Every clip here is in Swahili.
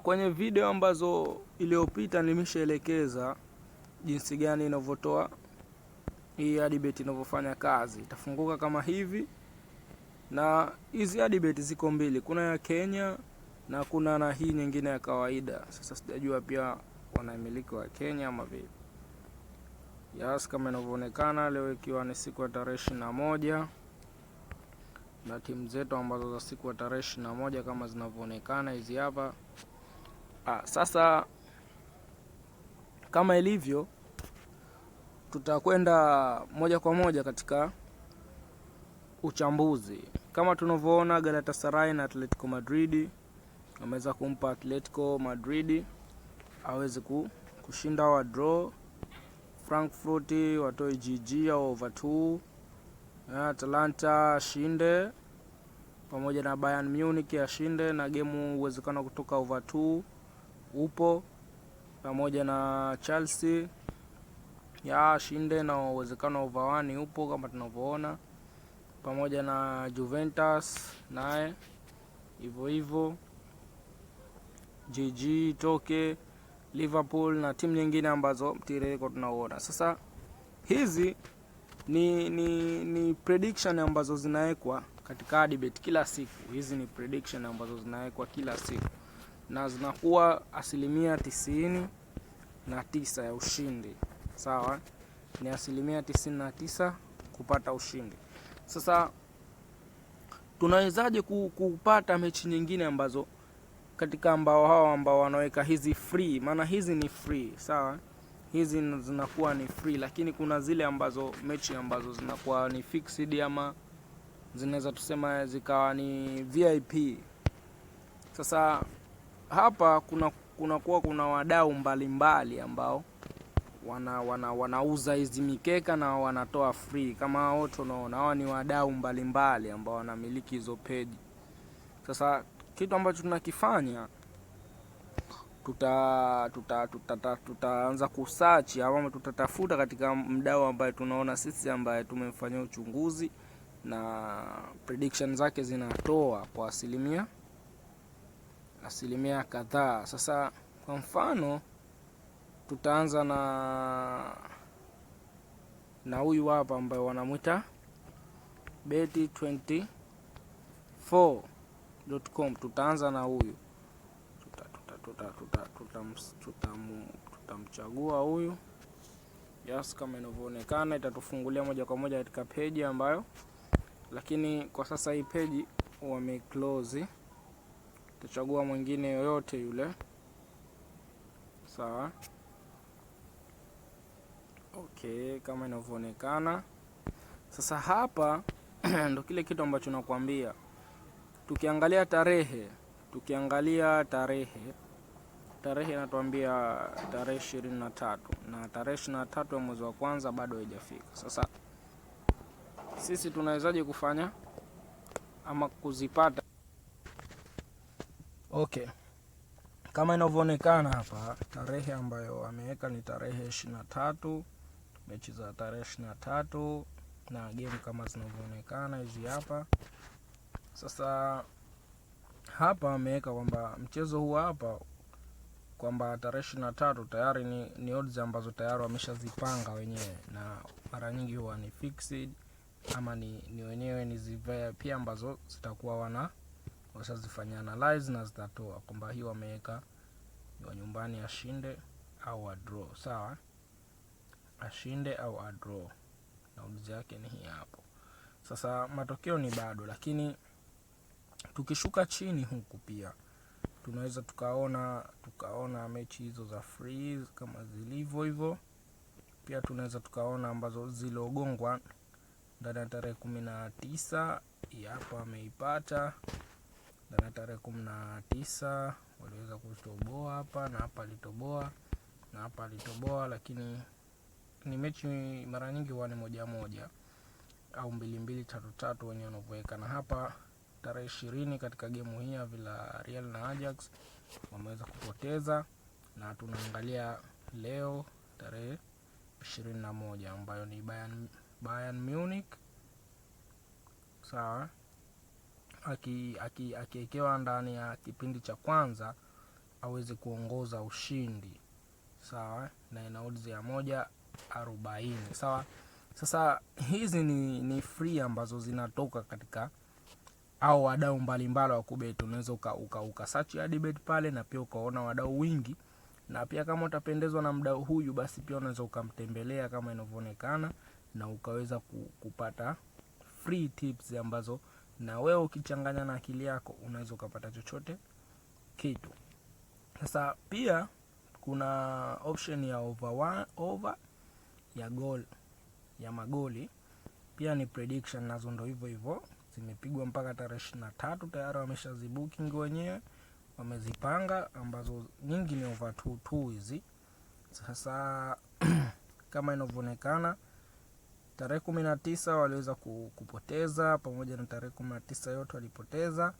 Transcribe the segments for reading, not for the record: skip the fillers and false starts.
Kwenye video ambazo iliyopita nimeshaelekeza jinsi gani inavyotoa hii adibet inavyofanya kazi. Itafunguka kama hivi, na hizi adibet ziko mbili, kuna ya Kenya na kuna na hii nyingine ya kawaida. Sasa sijajua pia wanaimiliki wa Kenya ama vipi. Yes, kama inavyoonekana leo ikiwa ni siku ya tarehe 21 na timu zetu ambazo za siku ya tarehe 21 kama zinavyoonekana hizi hapa. Sasa kama ilivyo, tutakwenda moja kwa moja katika uchambuzi. Kama tunavyoona, Galatasaray na Atletico Madrid wameweza kumpa Atletico Madrid aweze kushinda au draw. Frankfurt watoe GG au over 2. Atalanta ashinde pamoja na Bayern Munich ashinde, na game uwezekano kutoka over 2 upo, pamoja na Chelsea ya ashinde na uwezekano over 1 upo kama tunavyoona, pamoja na Juventus naye hivyo hivyo GG toke, Liverpool na timu nyingine ambazo mtiririko tunaoona. Sasa hizi ni prediction ambazo zinawekwa katika adibet kila siku. Hizi ni prediction ambazo zinawekwa kila siku na zinakuwa 99% ya ushindi. Sawa, ni 99% kupata ushindi. Sasa tunawezaje kupata mechi nyingine ambazo katika ambao wanaweka hizi free? Maana hizi ni free, sawa, hizi zinakuwa ni free, lakini kuna zile ambazo mechi ambazo zinakuwa ni fixed ama zinaweza tusema zikawa ni VIP. Sasa hapa kuna wadau mbalimbali ambao wanauza hizi mikeka na wanatoa free. Kama wote unaona, hawa ni wadau mbalimbali ambao wanamiliki hizo page. Sasa kitu ambacho tunakifanya, tutaanza kusearch ama tutatafuta katika mdau ambaye tunaona sisi, ambaye tumemfanyia uchunguzi na prediction zake zinatoa kwa asilimia kadhaa. Sasa kwa mfano tutaanza na huyu hapa ambaye wanamuita bet24.com. Tutaanza na huyu, tutamchagua huyu. Yes, kama inavyoonekana itatufungulia moja kwa moja katika page ambayo, lakini kwa sasa hii page wameclose. Tutachagua mwingine yoyote yule, sawa. Okay, kama inavyoonekana sasa hapa ndo kile kitu ambacho nakwambia. Tukiangalia tarehe inatuambia tarehe 23, na tarehe 23 ya mwezi wa kwanza bado haijafika. Sasa sisi tunawezaje kufanya ama kuzipata? Okay, kama inavyoonekana hapa, tarehe ambayo wameweka ni tarehe 23, mechi za tarehe 23 na game kama zinavyoonekana hizi hapa. Sasa hapa wameweka kwamba mchezo huu hapa kwamba tarehe 23 tayari ni odds ambazo tayari wameshazipanga wenyewe, na mara nyingi huwa ni fixed ama ni wenyewe ni zivaya pia ambazo zitakuwa washazifanya analyze na zitatoa kwamba hii wameweka wa nyumbani ashinde au a draw, sawa, ashinde au a draw, na odds yake ni hii hapo. Sasa matokeo ni bado, lakini tukishuka chini huku pia tunaweza tukaona mechi hizo za free kama zilivyo hivyo. Pia tunaweza tukaona ambazo zilogongwa ndani ya tarehe 19. Hapa ameipata ndani ya tarehe 19, waliweza kutoboa hapa na hapa alitoboa na hapa alitoboa, lakini ni mechi mara nyingi huwa ni moja au 2-3 wenyewe wanavyoweka. Na hapa tarehe 20 katika game hii ya Villarreal na Ajax wameweza kupoteza, na tunaangalia leo tarehe 21 ambayo ni Bayern Munich, sawa, akiekewa ndani ya kipindi cha kwanza aweze kuongoza ushindi, sawa, na ina odds ya 1.40, sawa. Sasa hizi ni free ambazo zinatoka katika au wadau mbalimbali wa kubet. Unaweza uka search Adibet pale na pia ukaona wadau wingi, na pia kama utapendezwa na mdau huyu, basi pia unaweza ukamtembelea kama inavyoonekana, na ukaweza kupata free tips ambazo na wewe ukichanganya na akili yako unaweza ukapata chochote kitu. Sasa pia kuna option ya over ya goal ya magoli, pia ni prediction, nazo ndo hivyo hivyo zimepigwa mpaka tarehe 23 tayari wameshazibooking wenyewe, wamezipanga, ambazo nyingi ni over 2 hizi. Sasa kama inavyoonekana tarehe 19 waliweza kupoteza, pamoja na tarehe 19 yote walipoteza.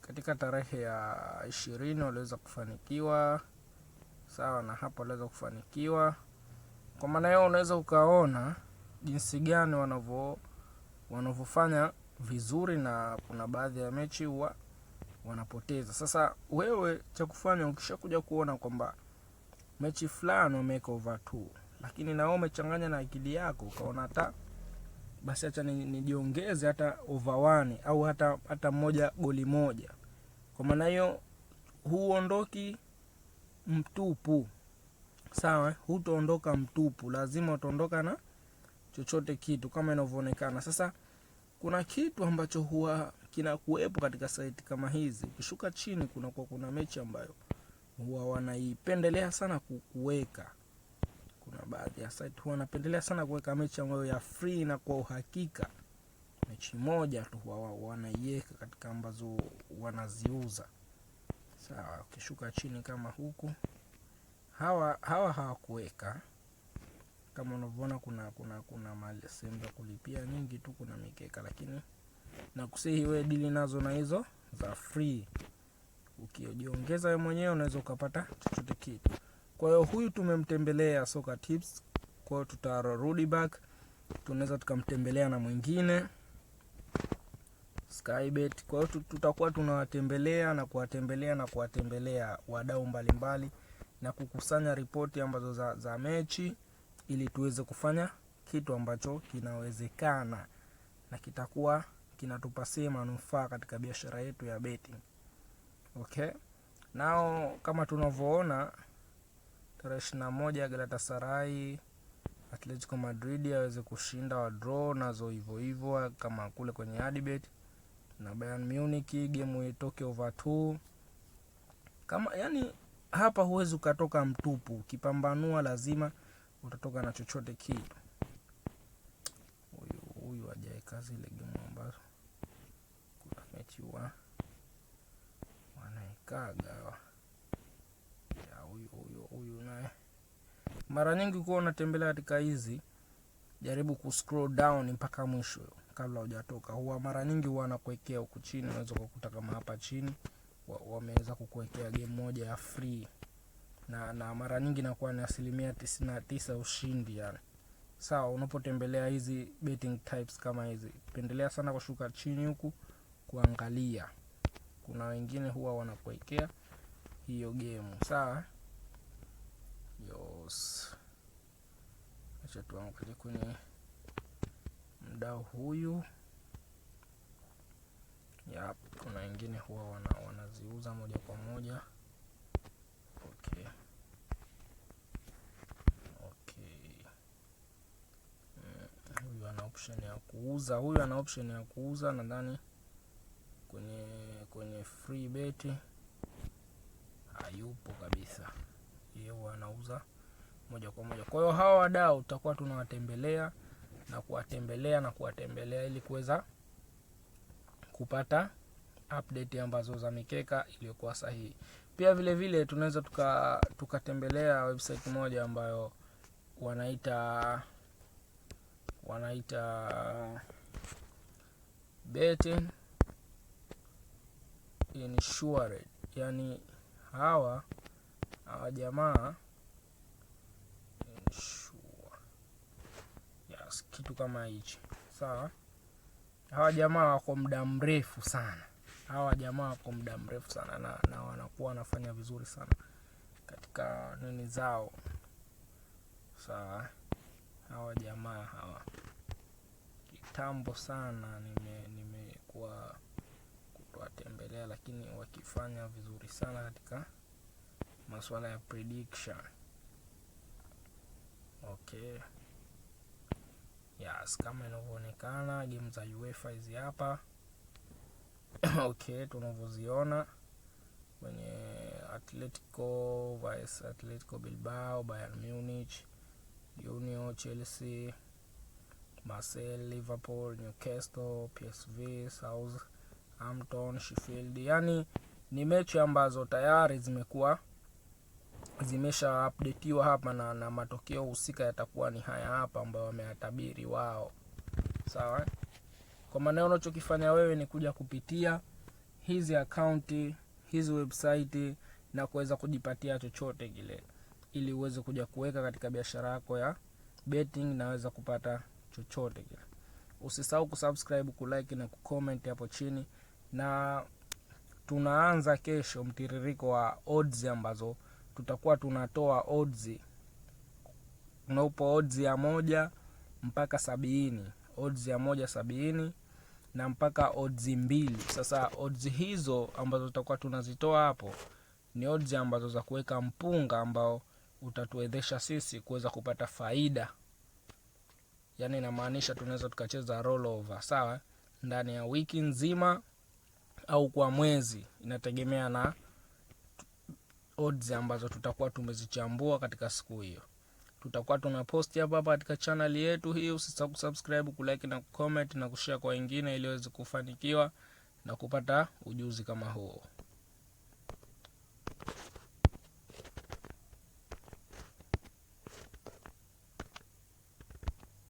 Katika tarehe ya 20 waliweza kufanikiwa, sawa, na hapa waliweza kufanikiwa. Kwa maana hiyo unaweza ukaona jinsi gani wanavyofanya vizuri, na kuna baadhi ya mechi huwa wanapoteza. Sasa wewe cha kufanya, ukishakuja kuona kwamba mechi fulani wameka over 2, lakini na wewe umechanganya na akili yako ukaona hata basi acha nijiongeze hata over 1 au hata goli moja. Kwa maana hiyo huondoki mtupu, sawa, hutaondoka mtupu, lazima utaondoka na chochote kitu kama inavyoonekana. Sasa kuna kitu ambacho huwa kinakuwepo katika site kama hizi. Ukishuka chini kuna mechi ambayo huwa wanaipendelea sana kuweka. Kuna baadhi ya site huwa wanapendelea sana kuweka mechi ambayo ya free, na kwa uhakika mechi moja tu huwa wanaiweka katika ambazo wanaziuza, sawa. Ukishuka chini kama huku, hawa hawakuweka. Kama unavyoona kuna mali sehemu za kulipia nyingi tu, kuna mikeka, lakini na kusihi wewe dili nazo na hizo za free. Ukijiongeza wewe mwenyewe unaweza ukapata chochote kitu. Kwa hiyo huyu tumemtembelea Soka Tips, kwa hiyo tutarudi back, tunaweza tukamtembelea na mwingine Skybet. Kwa hiyo tutakuwa tunawatembelea na kuwatembelea wadau mbalimbali na kukusanya ripoti ambazo za mechi, ili tuweze kufanya kitu ambacho kinawezekana na kitakuwa kinatupasia manufaa katika biashara yetu ya betting. Okay. Nao kama tunavyoona tarehe 21 Galatasaray Atletico Madrid aweze kushinda wa draw, nazo hivyo hivyo kama kule kwenye Adibet, na Bayern Munich game itoke over 2. Kama yani hapa huwezi ukatoka mtupu, ukipambanua lazima utatoka na chochote kitu. Huyu ajaye kazi ile game ambazo kuna mechi wanaikaga ya huyu naye. Mara nyingi ukiwa unatembelea katika hizi, jaribu kuscroll down mpaka mwisho kabla hujatoka. Huwa mara nyingi wanakuwekea huku chini, unaweza kukuta kama hapa chini wameweza kukuwekea game moja ya free, na mara nyingi inakuwa ni 99% ushindi yani. Sawa, unapotembelea hizi betting types kama hizi, pendelea sana kushuka chini huku kuangalia. Kuna wengine huwa wanakuwekea hiyo game, sawa. Acha tuangalie kwenye mdau huyu. Kuna wengine huwa wanaziuza moja kwa moja. Okay. Huyu ana option ya kuuza, nadhani kwenye free bet hayupo kabisa. Yeye huwa anauza moja kwa moja. Kwa hiyo hawa wadau tutakuwa tunawatembelea na kuwatembelea ili kuweza kupata update ambazo za mikeka iliyokuwa sahihi. Pia vile vile tunaweza tukatembelea website moja ambayo wanaita Betting Insured. Yani hawa jamaa kitu kama hichi, sawa. Hawa jamaa wako muda mrefu sana, hawa jamaa wako muda mrefu sana na wanakuwa wanafanya vizuri sana katika nini zao. Sawa, hawa jamaa hawa kitambo sana nimekuwa kuwatembelea, lakini wakifanya vizuri sana katika masuala ya prediction. Okay, yes, kama inavyoonekana game za UEFA hizi hapa. Okay, tunavyoziona kwenye Atletico vs Atletico Bilbao, Bayern Munich, Union, Chelsea, Marseille, Liverpool, Newcastle, PSV, Southampton, Sheffield. Yani ni mechi ambazo tayari zimesha updateiwa hapa na matokeo husika yatakuwa ni haya hapa ambayo wameyatabiri wao. Sawa? Kwa maana unachokifanya wewe ni kuja kupitia hizi akaunti, hizi website na kuweza kujipatia chochote kile ili uweze kuja kuweka katika biashara yako ya betting na weza kupata chochote kile. Usisahau kusubscribe, kulike na kucomment hapo chini, na tunaanza kesho mtiririko wa odds ambazo tutakuwa tunatoa odds. Unaupo odds ya 1 mpaka 70, odds ya 1 na mpaka odds 2. Sasa odds hizo ambazo tutakuwa tunazitoa hapo ni odds ambazo za kuweka mpunga ambao utatuwezesha sisi kuweza kupata faida. Yani inamaanisha tunaweza tukacheza rollover, sawa, ndani ya wiki nzima au kwa mwezi, inategemea na odds ambazo tutakuwa tumezichambua katika siku hiyo. Tutakuwa tunaposti hapa katika channel yetu hii. Usisahau kusubscribe, kulike na kucomment na kushare kwa wengine ili waweze kufanikiwa na kupata ujuzi kama huo.